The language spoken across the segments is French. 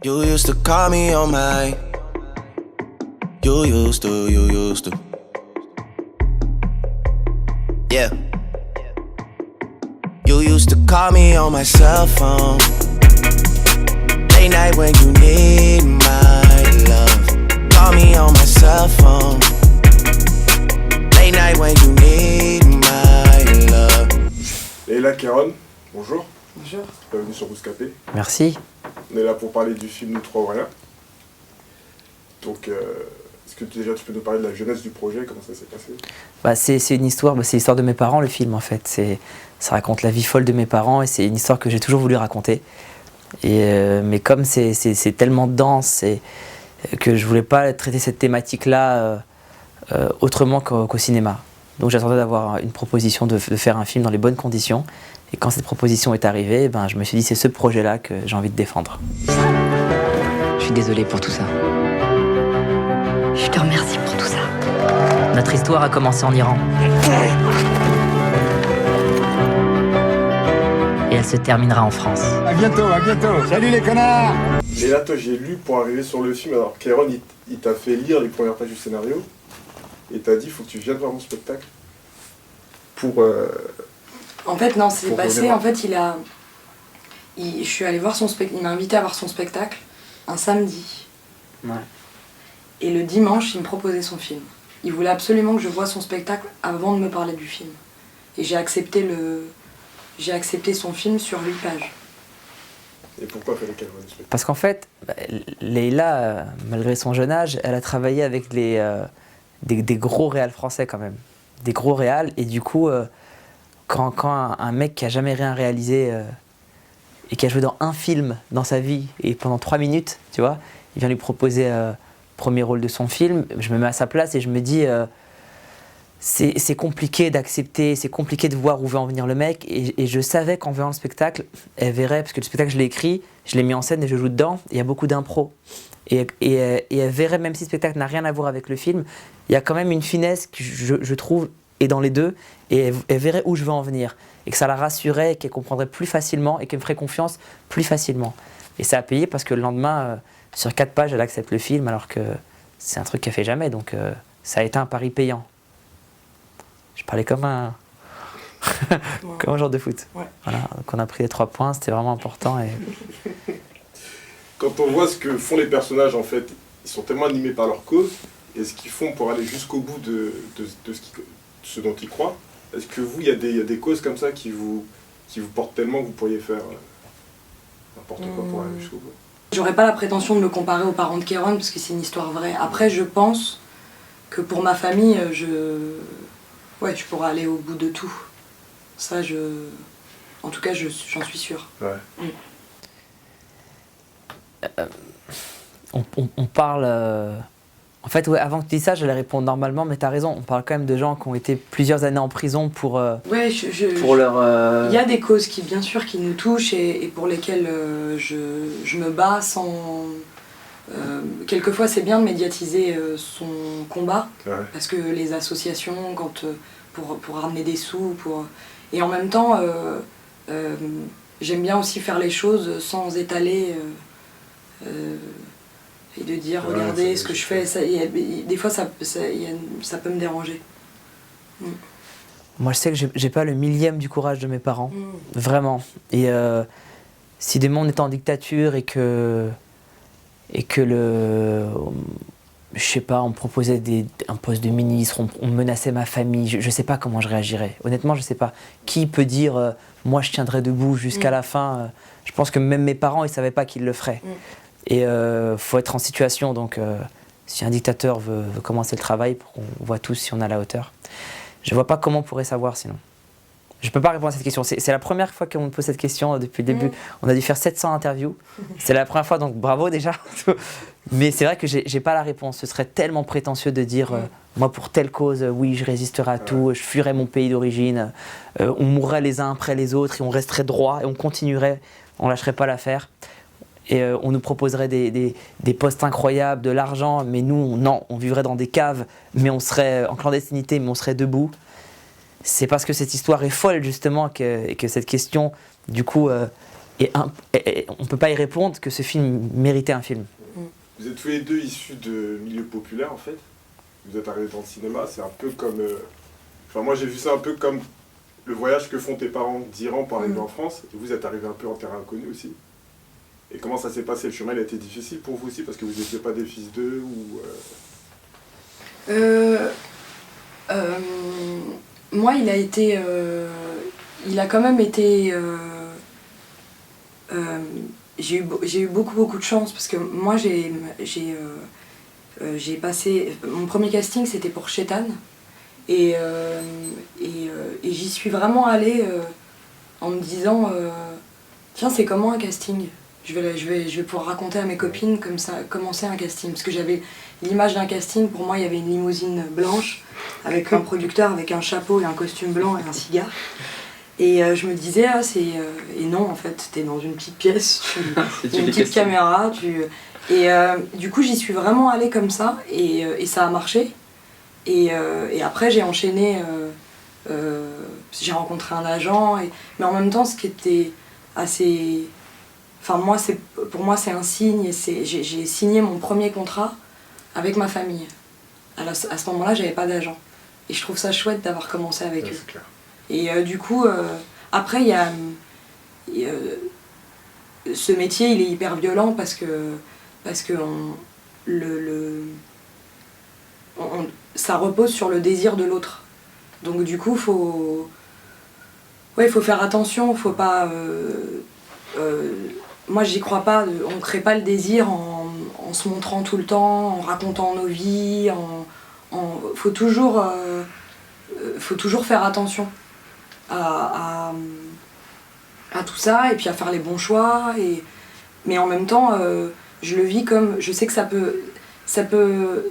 You used to call me on my. You used to. Yeah. You used to call me on my cell phone. Late night when you need my love. Call me on my cell phone. Late night when you need my love. Leila Kéron, bonjour. Bonjour. Bienvenue sur Bouscapé. Merci. On est là pour parler du film Nous trois ou rien. Donc, est-ce que déjà tu peux nous parler de la jeunesse du projet, comment ça s'est passé? C'est une histoire, c'est l'histoire de mes parents, le film en fait. Ça raconte la vie folle de mes parents et c'est une histoire que j'ai toujours voulu raconter. Mais comme c'est tellement dense et que je voulais pas traiter cette thématique-là autrement qu'au cinéma. Donc j'attendais d'avoir une proposition de faire un film dans les bonnes conditions. Et quand cette proposition est arrivée, je me suis dit c'est ce projet-là que j'ai envie de défendre. Je suis désolé pour tout ça. Je te remercie pour tout ça. Notre histoire a commencé en Iran. Et elle se terminera en France. À bientôt, à bientôt. Salut les connards. Leila, toi j'ai lu pour arriver sur le film, alors Kéron il t'a fait lire les premières pages du scénario et t'a dit il faut que tu viennes voir mon spectacle pour... En fait, non, c'est Pour passé. revenir. En fait, je suis allée voir son spectacle. Il m'a invité à voir son spectacle un samedi. Ouais. Et le dimanche, il me proposait son film. Il voulait absolument que je voie son spectacle avant de me parler du film. Et j'ai accepté son film sur 8 pages. Et pourquoi fallait qu'elle voie le spectacle? Parce qu'en fait, Leila, malgré son jeune âge, elle a travaillé avec des gros réals français quand même. Des gros réals. Et du coup, quand un mec qui a jamais rien réalisé et qui a joué dans un film dans sa vie et pendant 3 minutes, tu vois, il vient lui proposer premier rôle de son film, je me mets à sa place et je me dis c'est compliqué d'accepter, c'est compliqué de voir où veut en venir le mec et je savais qu'en voyant le spectacle, elle verrait, parce que le spectacle je l'ai écrit, je l'ai mis en scène et je joue dedans, il y a beaucoup d'impro. Et elle verrait, même si le spectacle n'a rien à voir avec le film, il y a quand même une finesse que je trouve est dans les deux, et elle verrait où je veux en venir, et que ça la rassurait, qu'elle comprendrait plus facilement, et qu'elle me ferait confiance plus facilement. Et ça a payé parce que le lendemain, sur 4 pages, elle accepte le film, alors que c'est un truc qu'elle fait jamais, donc ça a été un pari payant. Je parlais comme un comme un joueur de foot. Ouais. Voilà, donc on a pris les 3 points, c'était vraiment important. Et... Quand on voit ce que font les personnages, en fait, ils sont tellement animés par leur cause, et ce qu'ils font pour aller jusqu'au bout de ce dont ils croient. Est-ce que vous, il y a des causes comme ça qui vous portent tellement que vous pourriez faire n'importe quoi pour aller jusqu'au bout? J'aurais pas la prétention de me comparer aux parents de Kéron parce que c'est une histoire vraie. Après, je pense que pour ma famille, je pourrais aller au bout de tout. Ça, en tout cas, j'en suis sûre. Ouais. On parle... En fait, ouais, avant que tu dises ça, j'allais répondre normalement, mais tu as raison. On parle quand même de gens qui ont été plusieurs années en prison pour leur... Il y a des causes qui, bien sûr, qui nous touchent et pour lesquelles je me bats sans... quelquefois, c'est bien de médiatiser son combat, Ouais. parce que les associations, pour ramener des sous, et en même temps, j'aime bien aussi faire les choses sans étaler... et de dire Ouais, regardez c'est ce que je fais, des fois ça peut me déranger. Moi je sais que j'ai pas le millième du courage de mes parents, vraiment. Et si demain on était en dictature et que je sais pas, on me proposait un poste de ministre, on menaçait ma famille, je sais pas comment je réagirais. Honnêtement je sais pas. Qui peut dire moi je tiendrai debout jusqu'à la fin? Je pense que même mes parents ils savaient pas qu'ils le feraient. Et faut être en situation, donc si un dictateur veut commencer le travail, pour qu'on voit tous si on a la hauteur. Je vois pas comment on pourrait savoir sinon. Je peux pas répondre à cette question. C'est la première fois qu'on me pose cette question depuis le début. On a dû faire 700 interviews. C'est la première fois, donc bravo déjà. Mais c'est vrai que j'ai pas la réponse. Ce serait tellement prétentieux de dire moi pour telle cause, oui, je résisterai à tout, je fuirais mon pays d'origine, on mourrait les uns après les autres et on resterait droit et on continuerait, on lâcherait pas l'affaire. Et on nous proposerait des postes incroyables, de l'argent, mais nous, non, on vivrait dans des caves, mais on serait en clandestinité, mais on serait debout. C'est parce que cette histoire est folle, justement, que cette question, du coup, et on ne peut pas y répondre que ce film méritait un film. Vous êtes tous les deux issus de milieux populaires en fait. Vous êtes arrivés dans le cinéma, c'est un peu comme... Enfin moi j'ai vu ça un peu comme le voyage que font tes parents d'Iran pour arriver en France. Et vous êtes arrivés un peu en terrain inconnu aussi. Et comment ça s'est passé? Le chemin il a été difficile pour vous aussi parce que vous n'étiez pas des fils d'eux ou... Moi il a quand même été... j'ai eu beaucoup de chance parce que moi j'ai passé... Mon premier casting c'était pour Chétan et j'y suis vraiment allée en me disant tiens c'est comment un casting? Je vais pouvoir raconter à mes copines comme ça, comment c'est un casting. Parce que j'avais l'image d'un casting, pour moi il y avait une limousine blanche avec un producteur avec un chapeau et un costume blanc et un cigare. Et je me disais, et non, en fait, t'es dans une petite pièce, une petite caméra. Du coup, j'y suis vraiment allée comme ça, et ça a marché. Et après, j'ai enchaîné, j'ai rencontré un agent, mais en même temps, ce qui était assez... Enfin, pour moi, c'est un signe, et j'ai signé mon premier contrat avec ma famille. À ce moment-là, j'avais pas d'agent. Et je trouve ça chouette d'avoir commencé avec eux. Clair. Et du coup, après, il y a ce métier, il est hyper violent parce que ça repose sur le désir de l'autre. Donc du coup, faut faire attention, faut pas... moi, j'y crois pas, on crée pas le désir en se montrant tout le temps, en racontant nos vies, faut toujours faire attention à tout ça et puis à faire les bons choix mais en même temps je le vis comme je sais que ça peut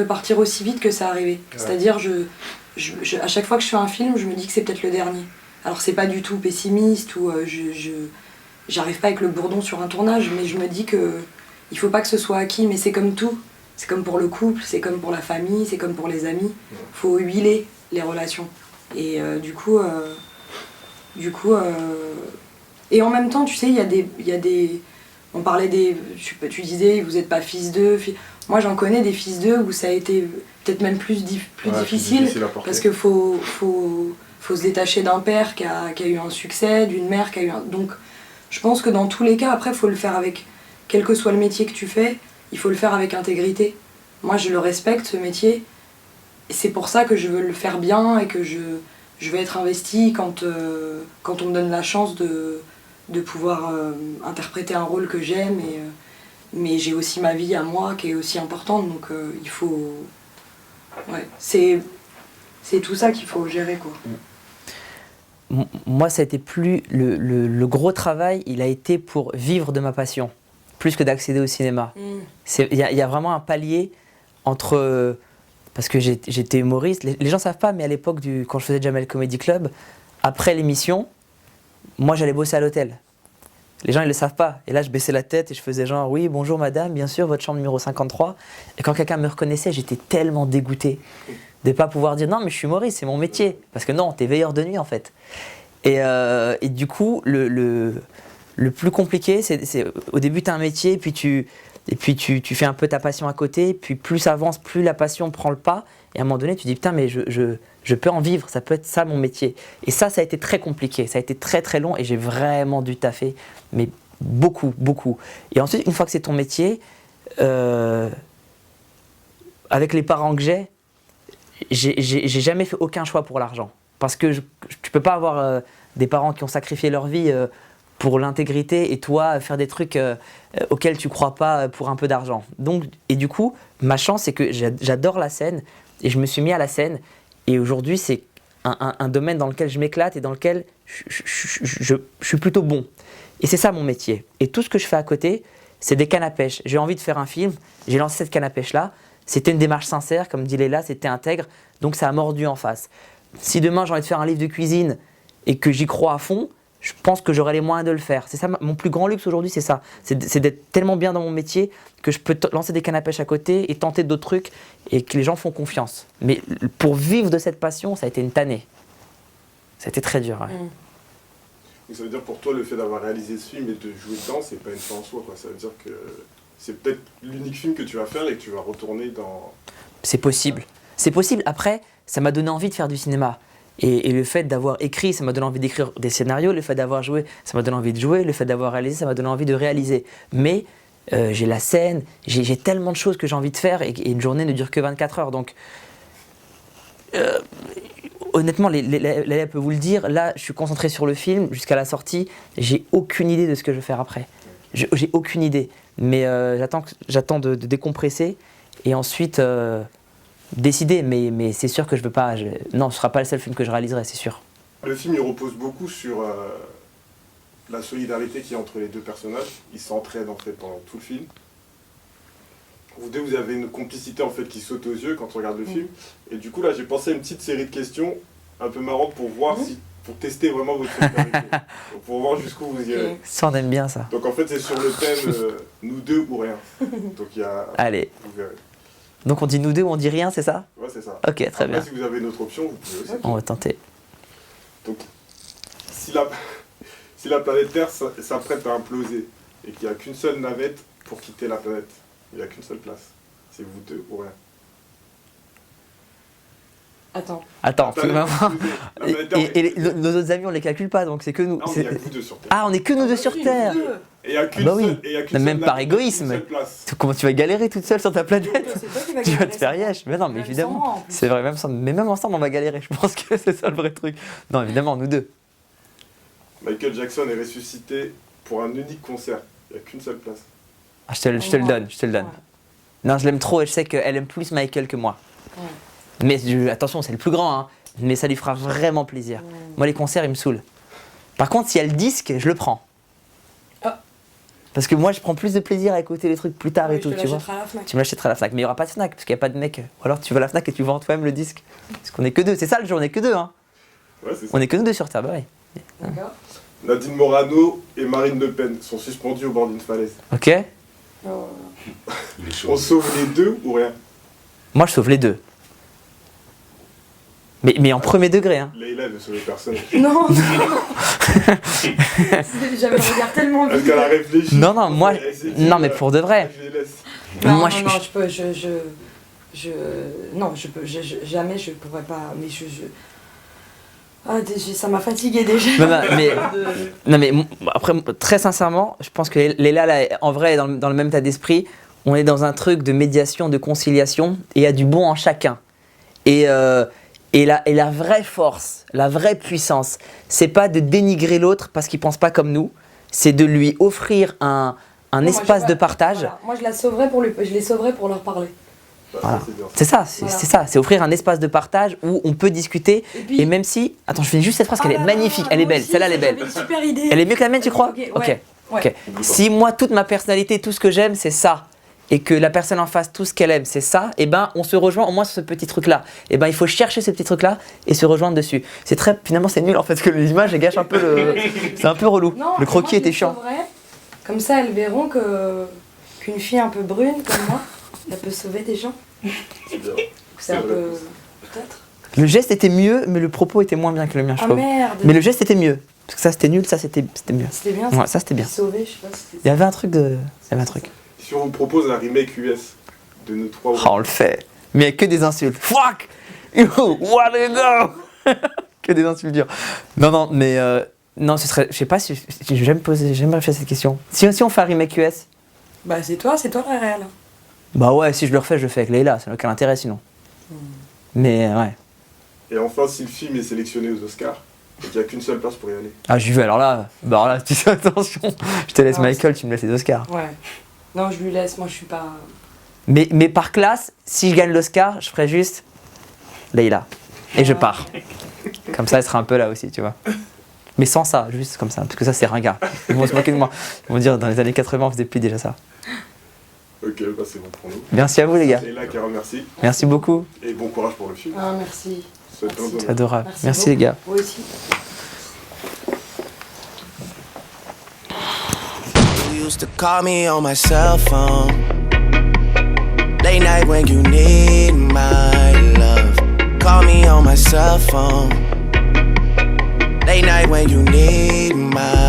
partir aussi vite que ça arrivait. Ouais. C'est-à-dire à chaque fois que je fais un film je me dis que c'est peut-être le dernier. Alors c'est pas du tout pessimiste ou j'arrive pas avec le bourdon sur un tournage mais je me dis que il faut pas que ce soit acquis mais c'est comme tout. C'est comme pour le couple, c'est comme pour la famille, c'est comme pour les amis. Faut huiler les relations. Et et en même temps, tu sais, il y a des... On parlait des... Tu disais, vous n'êtes pas fils d'eux. Moi, j'en connais des fils d'eux où ça a été peut-être même plus difficile parce qu'il faut se détacher d'un père qui a eu un succès, d'une mère qui a eu un... Donc, je pense que dans tous les cas, après, il faut le faire avec... Quel que soit le métier que tu fais, il faut le faire avec intégrité. Moi, je le respecte, ce métier. Et c'est pour ça que je veux le faire bien et que je vais être investie quand on me donne la chance de pouvoir interpréter un rôle que j'aime. Mais j'ai aussi ma vie à moi qui est aussi importante. Donc il faut... Ouais, c'est tout ça qu'il faut gérer, quoi. Moi, ça a été plus... Le gros travail, il a été pour vivre de ma passion, plus que d'accéder au cinéma. Il y a vraiment un palier entre... Parce que j'étais humoriste, les gens ne savent pas, mais à l'époque, quand je faisais Jamel Comedy Club, après l'émission, moi j'allais bosser à l'hôtel. Les gens ils ne le savent pas. Et là je baissais la tête et je faisais genre, oui, bonjour madame, bien sûr, votre chambre numéro 53. Et quand quelqu'un me reconnaissait, j'étais tellement dégoûté de ne pas pouvoir dire, non mais je suis humoriste, c'est mon métier. Parce que non, t'es veilleur de nuit en fait. Et du coup, le plus compliqué, c'est au début tu as un métier, puis tu fais un peu ta passion à côté, puis plus ça avance, plus la passion prend le pas, et à un moment donné, tu dis putain, mais je peux en vivre, ça peut être ça mon métier. Et ça a été très compliqué, ça a été très très long, et j'ai vraiment dû taffer, mais beaucoup. Et ensuite, une fois que c'est ton métier, avec les parents que j'ai jamais fait aucun choix pour l'argent. Parce que tu peux pas avoir des parents qui ont sacrifié leur vie pour l'intégrité et toi faire des trucs auxquels tu crois pas pour un peu d'argent. Donc, et du coup, ma chance c'est que j'adore la scène et je me suis mis à la scène et aujourd'hui c'est un domaine dans lequel je m'éclate et dans lequel je suis plutôt bon. Et c'est ça mon métier. Et tout ce que je fais à côté, c'est des cannes à pêche. J'ai envie de faire un film, j'ai lancé cette canne à pêche là. C'était une démarche sincère, comme dit Léla, c'était intègre, donc ça a mordu en face. Si demain j'ai envie de faire un livre de cuisine et que j'y crois à fond, je pense que j'aurai les moyens de le faire. C'est ça, mon plus grand luxe aujourd'hui, c'est ça. C'est d'être tellement bien dans mon métier que je peux lancer des cannes à pêche à côté et tenter d'autres trucs et que les gens font confiance. Mais pour vivre de cette passion, ça a été une tannée. Ça a été très dur. Ouais. Donc ça veut dire pour toi, le fait d'avoir réalisé ce film et de jouer dedans, c'est pas une fin en soi, quoi. Ça veut dire que c'est peut-être l'unique film que tu vas faire et que tu vas retourner dans... C'est possible. C'est possible. Après, ça m'a donné envie de faire du cinéma. Et le fait d'avoir écrit, ça m'a donné envie d'écrire des scénarios. Le fait d'avoir joué, ça m'a donné envie de jouer. Le fait d'avoir réalisé, ça m'a donné envie de réaliser. Mais j'ai la scène, j'ai tellement de choses que j'ai envie de faire et une journée ne dure que 24 heures. Donc, honnêtement, Léa peut vous le dire, là, je suis concentré sur le film jusqu'à la sortie. J'ai aucune idée de ce que je vais faire après. J'ai aucune idée. Mais j'attends de décompresser et ensuite décider. Mais c'est sûr que je veux pas. Non, ce sera pas le seul film que je réaliserai, c'est sûr. Le film, il repose beaucoup sur la solidarité qu'il y a entre les deux personnages. Ils s'entraident en fait pendant tout le film. Vous deux, vous avez une complicité en fait qui saute aux yeux quand on regarde le film. Et du coup, là, j'ai pensé à une petite série de questions un peu marrantes pour voir pour tester vraiment votre solidarité. Donc, pour voir jusqu'où vous irez. Ça, on aime bien ça. Donc en fait, c'est sur le thème nous deux ou rien. Donc il y a... Allez. Vous verrez. Donc on dit nous deux ou on dit rien, c'est ça? Ouais, c'est ça. Ok, très Après, bien. si vous avez une autre option, vous pouvez aussi. On va tenter. Donc, si la planète Terre s'apprête à imploser et qu'il n'y a qu'une seule navette pour quitter la planète, il n'y a qu'une seule place. C'est vous deux ou rien. Attends. Attends, La planète Terre, nos autres amis, on les calcule pas, donc c'est que nous. non, il n'y a que vous deux sur Terre. Ah, on est que nous deux sur Terre. Et il n'y a qu'une Ah bah oui. seule, et il y a qu'une Même seule par navette, égoïsme. une seule place. Comment tu vas galérer toute seule sur ta planète? C'est toi qui vas Tu vas galérer, te faire c'est yesh. Mais non, mais Même sans moi, évidemment. en plus. C'est vrai, mais même ensemble, on va galérer. Je pense que c'est ça le vrai truc. Non, évidemment, nous deux. Michael Jackson est ressuscité pour un unique concert. Il n'y a qu'une seule place. Ah, je te le donne, je te le donne. Ouais. Non, je l'aime trop et je sais qu'elle aime plus Michael que moi. Ouais. Mais attention, c'est le plus grand, hein. Mais ça lui fera vraiment plaisir. Ouais. Moi, les concerts, ils me saoulent. Par contre, s'il y a le disque, je le prends. Ah. Parce que moi, je prends plus de plaisir à écouter les trucs plus tard et Oui, tout, je te tu vois. l'achèterai à la Fnac. Tu me l'achèteras à la Fnac, mais il n'y aura pas de Fnac, parce qu'il n'y a pas de mec. Ou alors tu vas à la Fnac et tu vends toi-même le disque. Parce qu'on est que deux, c'est ça le jeu, on est que deux, hein. Ouais, c'est ça. On est que nous deux sur Terre, bah ouais. D'accord. Nadine Morano et Marine Le Pen sont suspendus au bord d'une falaise. Ok? Oh. On sauve les deux ou rien? Moi, je sauve les deux. Mais en premier degré, hein. Leïla ne sauve personne. Non, non. J'avais le regard tellement Parce vide. qu'elle a réfléchi. Non, moi. Elle s'est dit, Non, mais pour de vrai. Je les laisse. Non, Moi, non, je- non, je peux, non, jamais je pourrais pas, mais ah, ça m'a fatigué déjà. Non, mais après, très sincèrement, je pense que Léla, là, en vrai, est dans le même état d'esprit. On est dans un truc de médiation, de conciliation, et il y a du bon en chacun. Et la vraie force, la vraie puissance, c'est pas de dénigrer l'autre parce qu'il pense pas comme nous, c'est de lui offrir un Moi, espace j'ai de pas- partage. voilà. Moi, je les sauverais pour leur parler. Bah, Voilà. ça, c'est bien. C'est ça, Voilà. c'est ça, c'est offrir un espace de partage où on peut discuter. Et puis- Et même si, attends, je finis juste cette phrase qu'elle est magnifique, elle est belle, celle-là elle est belle. J'avais une super idée. Elle est mieux que la mienne, tu crois? Ok, Ok. ouais. Ok. Ouais. Si moi, toute ma personnalité, tout ce que j'aime, c'est ça, et que la personne en face, tout ce qu'elle aime, c'est ça, et ben on se rejoint au moins sur ce petit truc-là. Et ben il faut chercher ce petit truc-là et se rejoindre dessus. C'est très, finalement c'est nul en fait, parce que les images elles gâchent un peu le. C'est un peu relou. Non, Le croquis moi, je était les chiant. sauverais. Comme ça, elles verront qu'une fille un peu brune comme moi, elle peut sauver des gens. C'est bien. C'est un vrai. peu. Peut-être. Le geste était mieux, mais le propos était moins bien que le mien, je Ah trouve. merde. Mais le geste était mieux. Parce que ça c'était nul, ça c'était mieux. C'était bien. Ouais, ça c'était bien. Sauver, je sais pas si Il y avait un truc de. Il y avait un truc. Si on vous propose un remake US de nos trois. Oh, on le fait. Mais que des insultes. Fuck! You wanna go? Que des insultes dures. Non, mais non, ce serait. Je sais pas si. J'aime réfléchir à cette question. Si on fait un remake US, Bah, c'est toi le réel. bah ouais, si je le refais, je le fais avec Leïla. Ça n'a aucun intérêt sinon. Mais ouais. Et enfin, si le film est sélectionné aux Oscars, et qu'il n'y a qu'une seule place pour y aller. Ah, j'y vais alors là. Bah alors là, tu sais, attention. Je te laisse Non, Michael, tu me laisses les Oscars. Ouais. Non, je lui laisse, moi je suis pas. Mais par classe, si je gagne l'Oscar, je ferai juste Leïla. Et je pars. Comme ça, elle sera un peu là aussi, tu vois. Mais sans ça, juste comme ça, parce que ça c'est ringard. Ils vont se moquer de moi. Ils vont dire dans les années 80, on faisait plus déjà ça. Ok, bah c'est bon pour nous. Merci à vous les gars. Et là, Kara, merci. Merci beaucoup. Et bon courage pour le film. Ah, merci. C'est un Merci. bon- Adorable. Merci beaucoup. les gars. Vous aussi. You used to call me on my cell phone. Late night when you need my love. Call me on my cell phone. Late night when you need my my